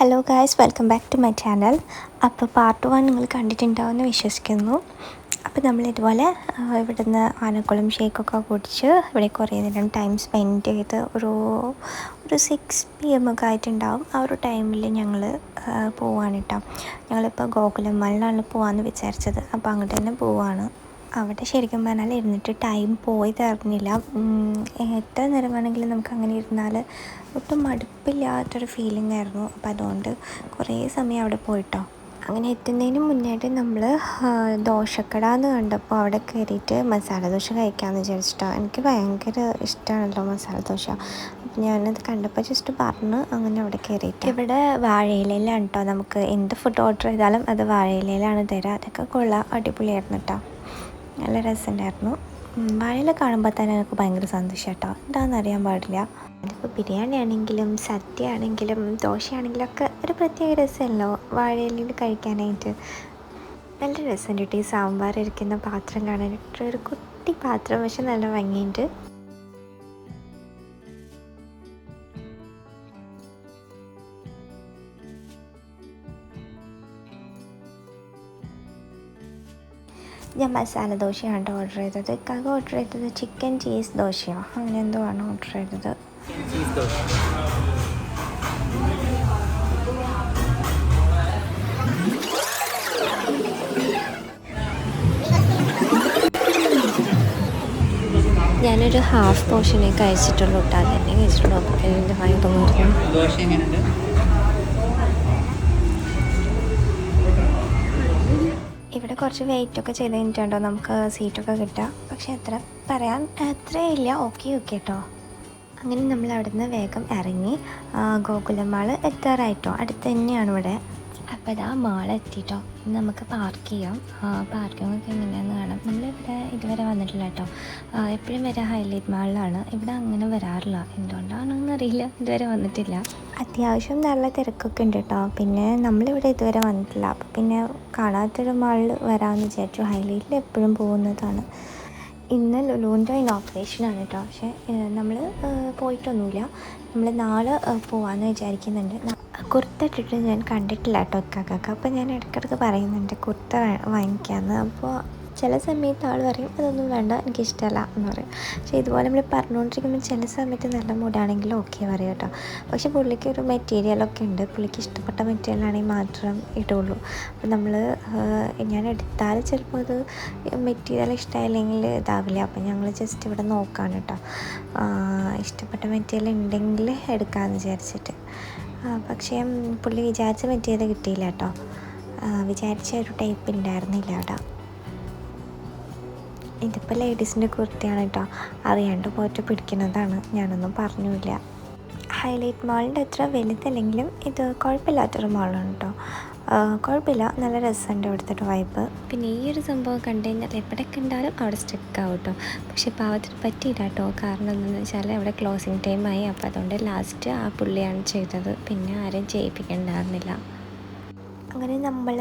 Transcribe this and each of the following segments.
Hello guys, welcome back to my channel. അപ്പോൾ part 1 നിങ്ങൾ കണ്ടിട്ടുണ്ടാവുമെന്ന് വിശ്വസിക്കുന്നു. അപ്പോൾ നമ്മളിതുപോലെ ഇവിടുന്ന് ആനക്കുളം ഷേക്കൊക്കെ കുടിച്ച് ഇവിടെ കുറേ നേരം ടൈം സ്പെൻഡ് ചെയ്ത് ഒരു 6 PM ഒക്കെ ആയിട്ടുണ്ടാവും. ആ ഒരു ടൈമിൽ ഞങ്ങൾ പോവാണ് കേട്ടോ. ഞങ്ങളിപ്പോൾ ഗോകുലം മാളിലാണ് പോകാമെന്ന് വിചാരിച്ചത്. അപ്പോൾ അങ്ങോട്ട് തന്നെ പോവാണ്. അവിടെ ശരിക്കും പറഞ്ഞാൽ ഇരുന്നിട്ട് ടൈം പോയത് അറിഞ്ഞില്ല. എത്ര നേരം വേണമെങ്കിലും നമുക്ക് അങ്ങനെ ഇരുന്നാൽ ഒട്ടും മടുപ്പില്ലാത്തൊരു ഫീലിംഗ് ആയിരുന്നു. അപ്പോൾ അതുകൊണ്ട് കുറേ സമയം അവിടെ പോയിട്ടോ. അങ്ങനെ എത്തുന്നതിന് മുന്നായിട്ട് നമ്മൾ ദോശക്കട എന്ന് കണ്ടപ്പോൾ അവിടെ കയറിയിട്ട് മസാല ദോശ കഴിക്കാമെന്ന് വിചാരിച്ചിട്ടോ. എനിക്ക് ഭയങ്കര ഇഷ്ടമാണല്ലോ മസാല ദോശ. അപ്പോൾ ഞാനത് കണ്ടപ്പോൾ ജസ്റ്റ് പറഞ്ഞ് അങ്ങനെ അവിടെ കയറിയിട്ട്. ഇവിടെ വാഴയിലയിലാണ് കേട്ടോ, നമുക്ക് എന്ത് ഫുഡ് ഓർഡർ ചെയ്താലും അത് വാഴയിലയിലാണ് തരിക. അതൊക്കെ കൊള്ളാം, അടിപൊളിയായിരുന്നു കേട്ടോ, നല്ല രസമുണ്ടായിരുന്നു. വാഴയില കാണുമ്പോൾ തന്നെ എനിക്ക് ഭയങ്കര സന്തോഷം കേട്ടോ. എന്താണെന്ന് അറിയാൻ പാടില്ല. അതിപ്പോൾ ബിരിയാണി ആണെങ്കിലും സദ്യ ആണെങ്കിലും ദോശയാണെങ്കിലും ഒക്കെ ഒരു പ്രത്യേക രസമല്ലോ വാഴയിലയിൽ കഴിക്കാനായിട്ട്. നല്ല രസമുണ്ട് കേട്ടോ. ഈ സാമ്പാർ ഇരിക്കുന്ന പാത്രം കാണാനായിട്ട് ഒരു കുട്ടി പാത്രം, പക്ഷെ നല്ല ഭംഗിയുണ്ട്. ഞാൻ മസാല ദോശയാണ് ഓർഡർ ചെയ്തത്. ഇക്കാക്ക് ഓർഡർ ചെയ്തത് ചിക്കൻ ചീസ് ദോശയോ അങ്ങനെ എന്തോ ആണ് ഓർഡർ ചെയ്തത്. ഞാനൊരു ഹാഫ് പോർഷനെ കഴിച്ചിട്ടുള്ളൂ കേട്ടോ. അത് തന്നെ കഴിച്ചിട്ടുള്ളൂ. അപ്പോൾ എൻ്റെ വയറൊന്നും പറഞ്ഞു. ഇവിടെ കുറച്ച് വെയിറ്റൊക്കെ ചെയ്ത് കഴിഞ്ഞിട്ടുണ്ടോ നമുക്ക് സീറ്റൊക്കെ കിട്ടുക. പക്ഷേ അത്രയില്ല. ഓക്കെ കേട്ടോ. അങ്ങനെ നമ്മൾ അവിടെ നിന്ന് വേഗം ഇറങ്ങി ഗോകുലം മാൾ എത്താറായിട്ടോ. അടുത്ത് തന്നെയാണ് ഇവിടെ. അപ്പോൾ ഇതാ മാളെത്തിട്ടോ. നമുക്ക് പാർക്ക് ചെയ്യാം. പാർക്കിംഗ് ഒക്കെ എങ്ങനെയാണെന്ന് കാണാം. നമ്മളിവിടെ ഇതുവരെ വന്നിട്ടില്ല കേട്ടോ. എപ്പോഴും വരെ ഹൈലൈറ്റ് മാളിലാണ്. ഇവിടെ അങ്ങനെ വരാറില്ല, എന്തുകൊണ്ടാണെന്ന് അറിയില്ല, ഇതുവരെ വന്നിട്ടില്ല. അത്യാവശ്യം നല്ല തിരക്കൊക്കെ ഉണ്ട് കേട്ടോ. പിന്നെ നമ്മളിവിടെ ഇതുവരെ വന്നിട്ടില്ല. അപ്പോൾ പിന്നെ കാണാത്തൊരു മാളിൽ വരാമെന്ന് വിചാരിച്ചു. ഹൈലൈറ്റിൽ എപ്പോഴും പോകുന്നതാണ്. ഇന്ന് ലുലുവിൻ്റെ ഇനോഗ്രേഷനാണ് കേട്ടോ. പക്ഷേ നമ്മൾ പോയിട്ടൊന്നുമില്ല. നമ്മൾ നാളെ പോകാമെന്ന് വിചാരിക്കുന്നുണ്ട്. കുർത്ത ഇട്ടിട്ട് ഞാൻ കണ്ടിട്ടില്ല കേട്ടോ ഇക്കാക്ക. അപ്പോൾ ഞാൻ ഇടയ്ക്കിടയ്ക്ക് പറയുന്നുണ്ട് കുർത്ത വാങ്ങിക്കാമെന്ന്. അപ്പോൾ ചില സമയത്ത് ആൾ പറയും അതൊന്നും വേണ്ട, എനിക്കിഷ്ടമല്ല എന്ന് പറയും. പക്ഷേ ഇതുപോലെ നമ്മൾ പറഞ്ഞുകൊണ്ടിരിക്കുമ്പോൾ ചില സമയത്ത് നല്ല മൂടാണെങ്കിലും ഓക്കെ പറയും കേട്ടോ. പക്ഷേ പുള്ളിക്ക് ഒരു മെറ്റീരിയലൊക്കെ ഉണ്ട്. പുള്ളിക്ക് ഇഷ്ടപ്പെട്ട മെറ്റീരിയലാണെങ്കിൽ മാത്രം ഇടുള്ളൂ. അപ്പോൾ ഞാൻ എടുത്താൽ ചിലപ്പോൾ അത് മെറ്റീരിയൽ ഇഷ്ടമായില്ലെങ്കിൽ ഇതാവില്ല. അപ്പോൾ ഞങ്ങൾ ജസ്റ്റ് ഇവിടെ നോക്കാണ് കേട്ടോ. ഇഷ്ടപ്പെട്ട മെറ്റീരിയൽ ഉണ്ടെങ്കിൽ എടുക്കാമെന്ന് വിചാരിച്ചിട്ട്. പക്ഷേ പുള്ളി വിചാരിച്ച മെറ്റീരിയൽ കിട്ടിയില്ല കേട്ടോ. വിചാരിച്ച ഒരു ടൈപ്പ് ഉണ്ടായിരുന്നില്ല കേട്ടോ. ഇതിപ്പോൾ ലേഡീസിൻ്റെ കുർത്തിയാണ് കേട്ടോ. അറിയാണ്ട് പോയിട്ട് പിടിക്കുന്നതാണ്, ഞാനൊന്നും പറഞ്ഞില്ല. ഹൈലൈറ്റ് മാളിൻ്റെ അത്ര വലുതല്ലെങ്കിലും ഇത് കുഴപ്പമില്ലാത്തൊരു മാളാണ് കേട്ടോ. കുഴപ്പമില്ല, നല്ല രസമുണ്ട് ഇവിടുത്തെ വൈബ്. പിന്നെ ഈ ഒരു സംഭവം കണ്ടു കഴിഞ്ഞാൽ എവിടെ കണ്ടാലും അവിടെ സ്റ്റക്കാവും കേട്ടോ. പക്ഷേ പാവത്തിന് പറ്റിയില്ല കേട്ടോ. കാരണം എന്താണെന്ന് വെച്ചാൽ അവിടെ ക്ലോസിങ് ടൈമായി. അപ്പോൾ അതുകൊണ്ട് ലാസ്റ്റ് ആ പുള്ളിയാണ് ചെയ്തത്. പിന്നെ ആരും ചെയ്യിപ്പിക്കണ്ടായിരുന്നില്ല. അങ്ങനെ നമ്മൾ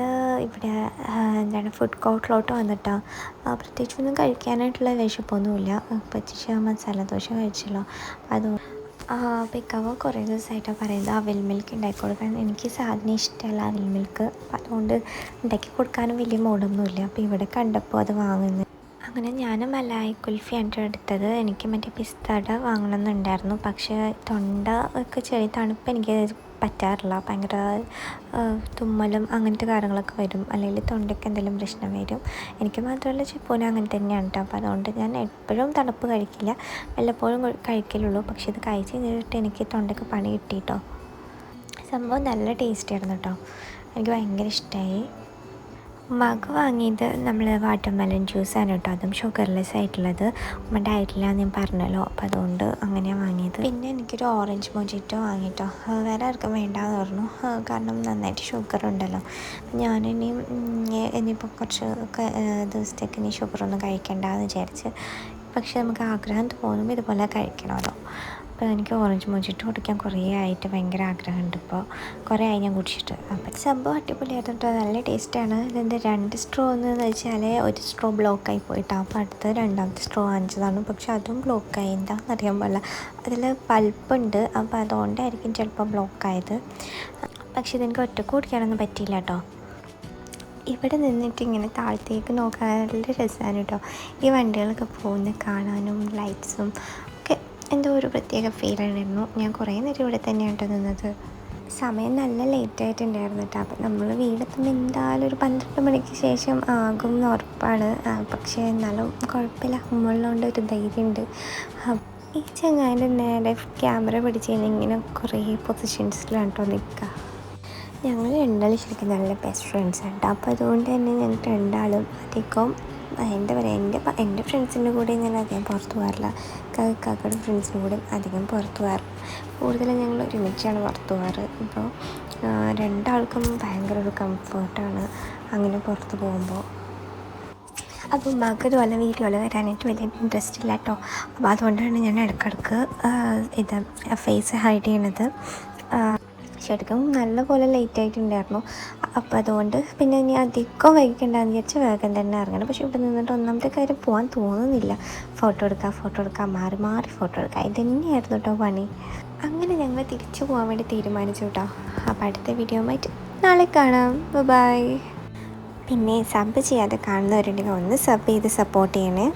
ഇവിടെ ഫുഡ് കോർട്ടിലോട്ട് വന്നിട്ടോ. പ്രത്യേകിച്ചൊന്നും കഴിക്കാനായിട്ടുള്ള വിശപ്പൊന്നുമില്ല. പറ്റിച്ച മസാല ദോശ കഴിച്ചല്ലോ. പിക്കാവ് കുറേ ദിവസമായിട്ടാണ് പറയുന്നത് അവിൽ മിൽക്ക് ഉണ്ടാക്കി കൊടുക്കാൻ. എനിക്ക് സാധനം ഇഷ്ടമല്ല അവിൽ മിൽക്ക്. അതുകൊണ്ട് ഉണ്ടാക്കി കൊടുക്കാനും വലിയ മൂടൊന്നുമില്ല. അപ്പോൾ ഇവിടെ കണ്ടപ്പോൾ അത് വാങ്ങുന്നത്. അങ്ങനെ ഞാൻ മലായി കുൽഫിയാണ് എടുത്തത്. എനിക്ക് മറ്റേ പിസ്താട വാങ്ങണമെന്നുണ്ടായിരുന്നു. പക്ഷേ തൊണ്ട ഒക്കെ ചെറിയ തണുപ്പ് എനിക്ക് പറ്റാറില്ല. ഭയങ്കര തുമ്മലും അങ്ങനത്തെ കാര്യങ്ങളൊക്കെ വരും, അല്ലെങ്കിൽ തൊണ്ടയ്ക്ക് എന്തെങ്കിലും പ്രശ്നം വരും. എനിക്ക് മാത്രമല്ല ചിപ്പൂന് അങ്ങനെ തന്നെയാണ് കേട്ടോ. അപ്പോൾ അതുകൊണ്ട് ഞാൻ എപ്പോഴും തണുപ്പ് കഴിക്കില്ല, വല്ലപ്പോഴും കഴിക്കലുള്ളൂ. പക്ഷേ ഇത് കഴിച്ച് കഴിഞ്ഞിട്ട് എനിക്ക് തൊണ്ടയ്ക്ക് പണി കിട്ടിയിട്ടോ. സംഭവം നല്ല ടേസ്റ്റ് ആയിരുന്നു കേട്ടോ. എനിക്ക് ഭയങ്കര ഇഷ്ടമായി. മക വാങ്ങിയത് നമ്മൾ വാട്ടർമെലൺ ജ്യൂസാണ് കേട്ടോ. അതും ഷുഗർലെസ് ആയിട്ടുള്ളത്. ഡയറ്റില്ല ഞാൻ പറഞ്ഞല്ലോ. അപ്പോൾ അതുകൊണ്ട് അങ്ങനെയാണ് വാങ്ങിയത്. പിന്നെ എനിക്കൊരു ഓറഞ്ച് മൊജിറ്റോ വാങ്ങിയിട്ടോ. വേറെ ആർക്കും വേണ്ടാന്ന് പറഞ്ഞു. കാരണം നന്നായിട്ട് ഷുഗർ ഉണ്ടല്ലോ. ഇനിയിപ്പോൾ കുറച്ച് ദിവസത്തേക്ക് ഇനി ഷുഗറൊന്നും കഴിക്കണ്ടെന്ന് വിചാരിച്ച്. പക്ഷേ നമുക്ക് ആഗ്രഹം തോന്നും ഇതുപോലെ കഴിക്കണമല്ലോ. അപ്പോൾ എനിക്ക് ഓറഞ്ച് മൊജിറ്റോ കുടിക്കാൻ കുറേ ആയിട്ട് ഭയങ്കര ആഗ്രഹമുണ്ട്. ഇപ്പോൾ കുറേ ആയി ഞാൻ കുടിച്ചിട്ട്. അപ്പം സംഭവം അടിപൊളിയായിട്ടോ, നല്ല ടേസ്റ്റാണ്. ഇതെന്താ 2 സ്ട്രോ എന്ന് വെച്ചാൽ ഒരു സ്ട്രോ ബ്ലോക്കായി പോയിട്ടോ. അപ്പോൾ അടുത്ത് രണ്ടാമത്തെ സ്ട്രോ വാങ്ങിച്ചതാണ്. പക്ഷെ അതും ബ്ലോക്കായി, എന്താണെന്ന് അറിയാൻ പാടില്ല. അതിൽ പൾപ്പുണ്ട്. അപ്പോൾ അതുകൊണ്ടായിരിക്കും ചിലപ്പോൾ ബ്ലോക്കായത്. അപ്പോൾ പക്ഷേ ഇതെനിക്ക് ഒറ്റക്ക് ഓടിക്കാനൊന്നും പറ്റിയില്ല കേട്ടോ. ഇവിടെ നിന്നിട്ട് ഇങ്ങനെ താഴത്തേക്ക് നോക്കാൻ നല്ല രസമാണ് കേട്ടോ. ഈ വണ്ടികളൊക്കെ പോകുന്ന കാണാനും ലൈറ്റ്സും ഒക്കെ എന്തോ ഒരു പ്രത്യേക ഫീലായിരുന്നു. ഞാൻ കുറേ നേരം ഇവിടെ തന്നെയാണ് കേട്ടോ നിന്നത്. സമയം നല്ല ലേറ്റ് ആയിട്ടുണ്ടായിരുന്നു കേട്ടോ. അപ്പം നമ്മൾ വീടെത്തുമ്പോൾ എന്തായാലും ഒരു 12 മണിക്ക് ശേഷം ആകും എന്ന് ഉറപ്പാണ്. പക്ഷേ എന്നാലും കുഴപ്പമില്ല, ഉമ്മയുള്ളതുകൊണ്ട് ഒരു ധൈര്യമുണ്ട്. ഈ ചങ്ങാതിൻ്റെ നേരെ ക്യാമറ പിടിച്ച് കഴിഞ്ഞാൽ ഇങ്ങനെ കുറേ പൊസിഷൻസിലാണ് കേട്ടോ നിൽക്കുക. ഞങ്ങൾ രണ്ടാളും ശരിക്കും നല്ല ബെസ്റ്റ് ഫ്രണ്ട്സാണ് കേട്ടോ. അപ്പോൾ അതുകൊണ്ട് തന്നെ ഞങ്ങൾ രണ്ടാളും അധികം എന്താ പറയുക, എൻ്റെ ഫ്രണ്ട്സിൻ്റെ കൂടെ ഞാൻ അധികം പുറത്ത് പോകാറില്ല. കാക്കയുടെ ഫ്രണ്ട്സിൻ്റെ കൂടെ അധികം പുറത്ത് പോകാറില്ല. കൂടുതലും ഞങ്ങൾ ഒരുമിച്ചാണ് പുറത്ത് പോകാറ്. ഇപ്പോൾ രണ്ടാൾക്കും ഭയങ്കര ഒരു കംഫേർട്ടാണ് അങ്ങനെ പുറത്ത് പോകുമ്പോൾ. അപ്പോൾ ഉമ്മാക്ക് ഇതുപോലെ വീഡിയോയിൽ വരാനായിട്ട് വലിയ ഇൻട്രസ്റ്റ് ഇല്ല കേട്ടോ. അപ്പോൾ അതുകൊണ്ടാണ് ഞാൻ ഇടയ്ക്കിടയ്ക്ക് ഇത് ഫേസ് ഹൈഡ് ചെയ്യണത്. ശരിക്കും നല്ലപോലെ ലേറ്റ് ആയിട്ടുണ്ടായിരുന്നു. അപ്പോൾ അതുകൊണ്ട് പിന്നെ ഇനി അധികം വൈകിക്കണ്ടെന്ന് വിചാരിച്ച് വേഗം തന്നെ ഇറങ്ങണം. പക്ഷേ ഇവിടെ നിന്നിട്ട് ഒന്നാമത്തെ കാര്യം പോകാൻ തോന്നുന്നില്ല. ഫോട്ടോ എടുക്കുക, മാറി മാറി ഫോട്ടോ എടുക്കുക, ഇത് തന്നെയായിരുന്നു കേട്ടോ പണി. അങ്ങനെ ഞങ്ങൾ തിരിച്ചു പോകാൻ വേണ്ടി തീരുമാനിച്ചു കേട്ടോ. അപ്പോൾ അടുത്ത വീഡിയോ ആയിട്ട് നാളെ കാണാം. ബൈ. പിന്നെ സബ് ചെയ്യാതെ കാണുന്നവരുണ്ടെങ്കിൽ ഒന്ന് സബ് ചെയ്ത് സപ്പോർട്ട് ചെയ്യണേ.